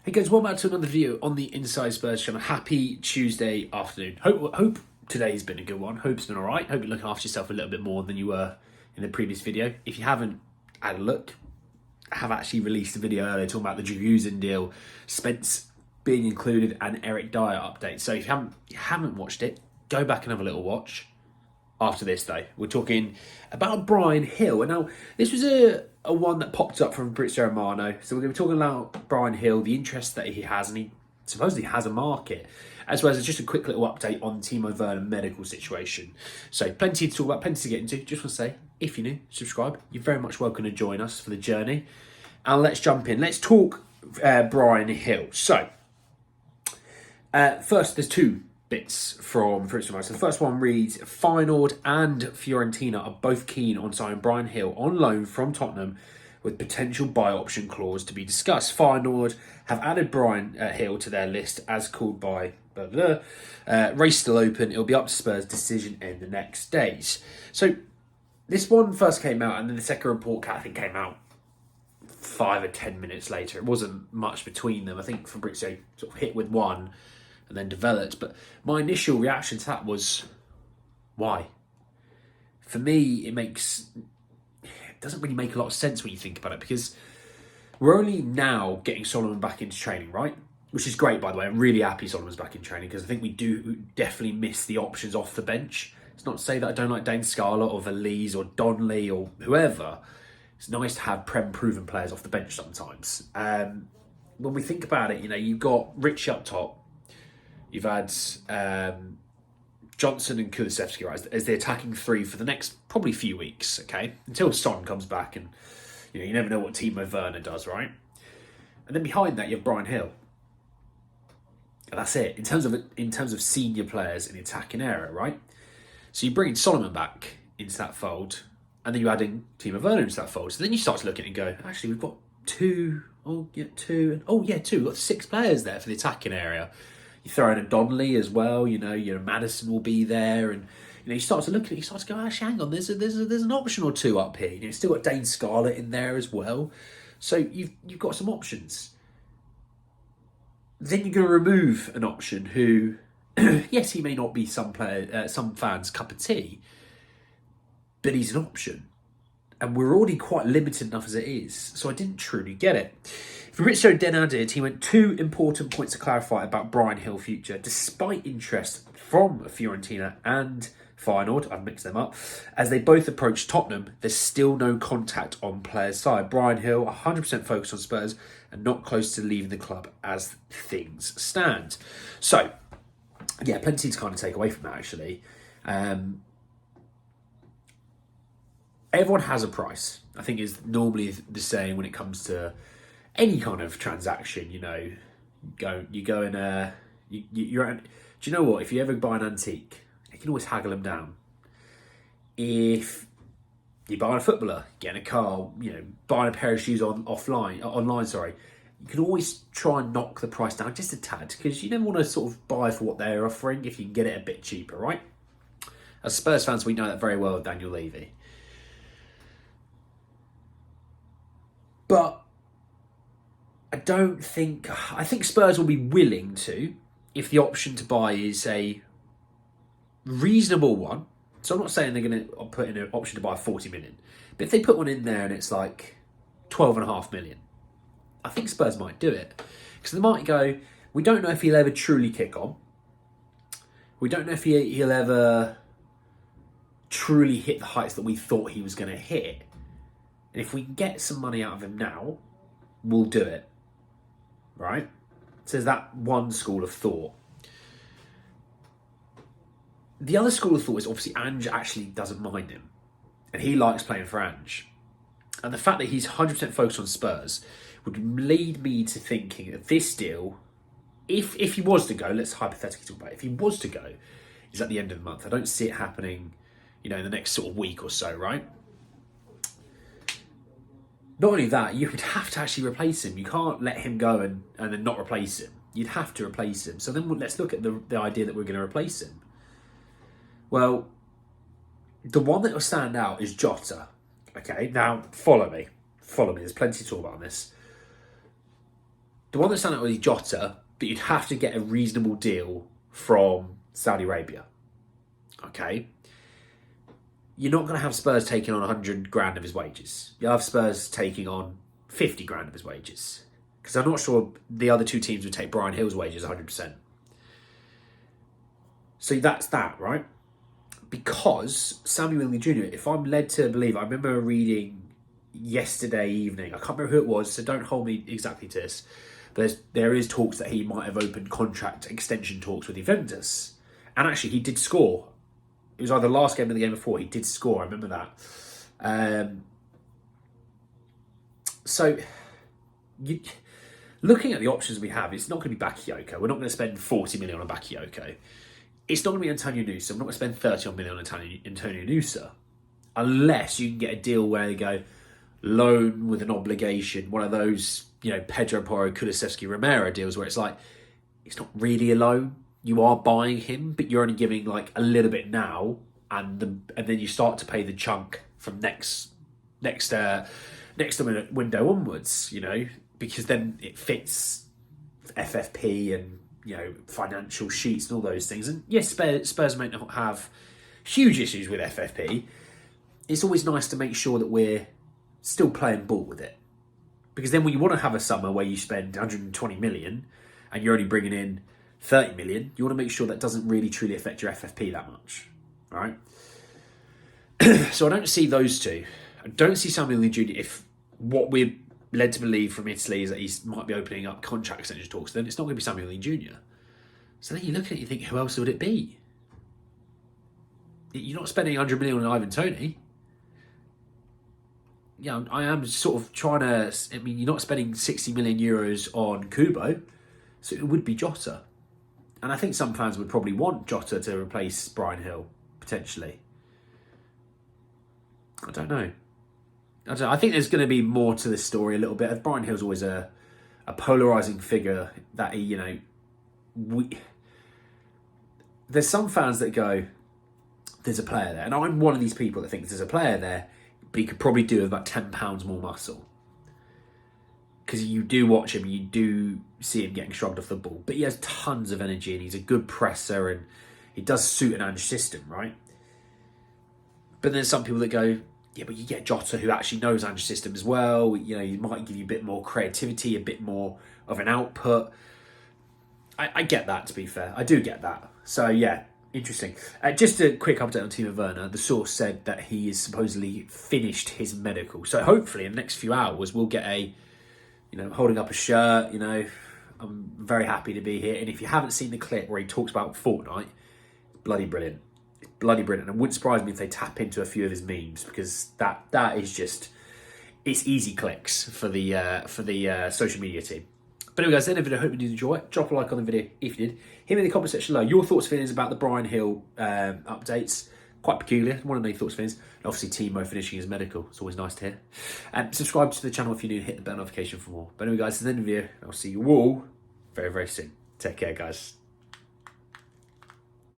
Hey guys, welcome back to another video on the Inside Spurs channel. Happy Tuesday afternoon. Hope today's been a good one. Hope it's been alright. Hope you're looking after yourself a little bit more than you were in the previous video. If you haven't had a look, I have actually released a video earlier talking about the Jerusalem deal, Spence being included, and Eric Dyer update. So if you haven't watched it, go back and have a little watch. After this, though, we're talking about Bryan Gil. And now, this was a one that popped up from Fabrizio Romano. So we're going to be talking about Bryan Gil, the interest that he has, and he supposedly has a market, as well as just a quick little update on Timo Werner medical situation. So plenty to talk about, plenty to get into. Just want to say, if you're new, subscribe. You're very much welcome to join us for the journey. And let's jump in. Let's talk Bryan Gil. So, first, there's two bits from Fabrizio Romano. So the first one reads, feyenoord and Fiorentina are both keen on signing Bryan Gil on loan from Tottenham with potential buy option clause to be discussed. Feyenoord have added Bryan Gil to their list as called by blah, blah, blah. Race still open. It'll be up to Spurs' decision in the next days. So this one first came out, and then the second report, I think, came out 5 or 10 minutes later. It wasn't much between them. I think Fabrizio sort of hit with one and then developed. But my initial reaction to that was, why? For me, it doesn't really make a lot of sense when you think about it, because we're only now getting Solomon back into training, right? Which is great, by the way. I'm really happy Solomon's back in training, because I think we do definitely miss the options off the bench. It's not to say that I don't like Dane Scarlett or Valise or Donnelly or whoever. It's nice to have proven players off the bench sometimes. When we think about it, you've got Richie up top. You've had Johnson and Kulusevski, right, as the attacking three for the next probably few weeks, okay? Until Son comes back, and you never know what Timo Werner does, right? And then behind that, you have Bryan Gil. And that's it. In terms of senior players in the attacking area, right? So you bring Solomon back into that fold, and then you're adding Timo Werner into that fold. So then you start to look at it and go, actually, we've got two. We've got 6 players there for the attacking area. You throw in a Donnelly as well, Madison will be there, and you start to look at it, you start to go, hang on, there's an option or two up here. You've still got Dane Scarlett in there as well, so you've got some options. Then you're going to remove an option who, yes, he may not be some fans' cup of tea, but he's an option, and we're already quite limited enough as it is. So I didn't truly get it. Fabrizio then added, he went 2 important points to clarify about Bryan Gil's future. Despite interest from Fiorentina and Feyenoord, I've mixed them up, as they both approach Tottenham, there's still no contact on players' side. Bryan Gil 100% focused on Spurs and not close to leaving the club as things stand. So, yeah, plenty to kind of take away from that, actually. Everyone has a price, I think, is normally the saying when it comes to any kind of transaction. You're at, do you know what? If you ever buy an antique, you can always haggle them down. If you buy a footballer, getting a car, buying a pair of shoes online, you can always try and knock the price down just a tad, because you never want to sort of buy for what they're offering if you can get it a bit cheaper, right? As Spurs fans, we know that very well with Daniel Levy. But I think Spurs will be willing to, if the option to buy is a reasonable one. So I'm not saying they're going to put in an option to buy 40 million. But if they put one in there and it's like 12.5 million, I think Spurs might do it. Because they might go, we don't know if he'll ever truly kick on. We don't know if he'll ever truly hit the heights that we thought he was going to hit. And if we can get some money out of him now, we'll do it. Right? So there's that one school of thought. The other school of thought is obviously Ange actually doesn't mind him. And he likes playing for Ange. And the fact that he's 100% focused on Spurs would lead me to thinking that this deal, if he was to go, let's hypothetically talk about it, if he was to go, is at the end of the month. I don't see it happening, in the next sort of week or so, right? Not only that, you would have to actually replace him. You can't let him go and then not replace him. You'd have to replace him. So then let's look at the idea that we're going to replace him. Well, the one that will stand out is Jota. Okay, now follow me. There's plenty to talk about on this. The one that stands out was Jota, but you'd have to get a reasonable deal from Saudi Arabia. Okay? You're not going to have Spurs taking on 100 grand of his wages. You'll have Spurs taking on 50 grand of his wages. Because I'm not sure the other two teams would take Bryan Gil's wages 100%. So that's that, right? Because Samuel Williams Jr., if I'm led to believe, I remember reading yesterday evening, I can't remember who it was, so don't hold me exactly to this, but there is talks that he might have opened contract extension talks with Juventus. And actually, he did score. It was either the last game or the game before. He did score, I remember that. Looking at the options we have, it's not going to be Bakayoko. We're not going to spend 40 million on Bakayoko. It's not going to be Antonio Nusa. We're not going to spend 30 million on Antonio Nusa. Unless you can get a deal where they go loan with an obligation. One of those, Pedro Porro, Kulusevski, Romero deals where it's like, it's not really a loan. You are buying him, but you're only giving like a little bit now. And then you start to pay the chunk from next window onwards, because then it fits FFP and financial sheets and all those things. And yes, Spurs may not have huge issues with FFP. It's always nice to make sure that we're still playing ball with it, because then when you want to have a summer where you spend 120 million and you're only bringing in 30 million, you want to make sure that doesn't really truly affect your FFP that much, right? So I don't see those two. I don't see Samuel Lee Jr. If what we're led to believe from Italy is that he might be opening up contract extension talks, then it's not going to be Samuel Lee Jr. So then you look at it and you think, who else would it be? You're not spending 100 million on Ivan Toney. I am sort of trying to... you're not spending 60 million euros on Kubo, so it would be Jota. And I think some fans would probably want Jota to replace Bryan Gil, potentially. I don't know. I think there's going to be more to this story a little bit. Bryan Gil's always a polarising figure that there's some fans that go, there's a player there. And I'm one of these people that thinks there's a player there, but he could probably do with about 10 pounds more muscle. Because you do watch him, you do see him getting shrugged off the ball. But he has tons of energy and he's a good presser and he does suit an Ange system, right? But there's some people that go, yeah, but you get Jota who actually knows Ange's system as well. He might give you a bit more creativity, a bit more of an output. I get that, to be fair. I do get that. So, yeah, interesting. Just a quick update on Timo Werner. The source said that he is supposedly finished his medical. So, hopefully, in the next few hours, we'll get holding up a shirt, I'm very happy to be here. And if you haven't seen the clip where he talks about Fortnite, it's bloody brilliant. Bloody brilliant. And it wouldn't surprise me if they tap into a few of his memes, because that is just, it's easy clicks for the social media team. But anyway, guys, end of the video. I hope you did enjoy it. Drop a like on the video if you did. Hit me in the comment section below your thoughts and feelings about the Bryan Gil updates. Quite peculiar. Want to know your thoughts and feelings. And obviously, Timo finishing his medical. It's always nice to hear. Subscribe to the channel if you're new. Hit the bell notification for more. But anyway, guys, this is the end of the video. I'll see you all very, very soon. Take care, guys.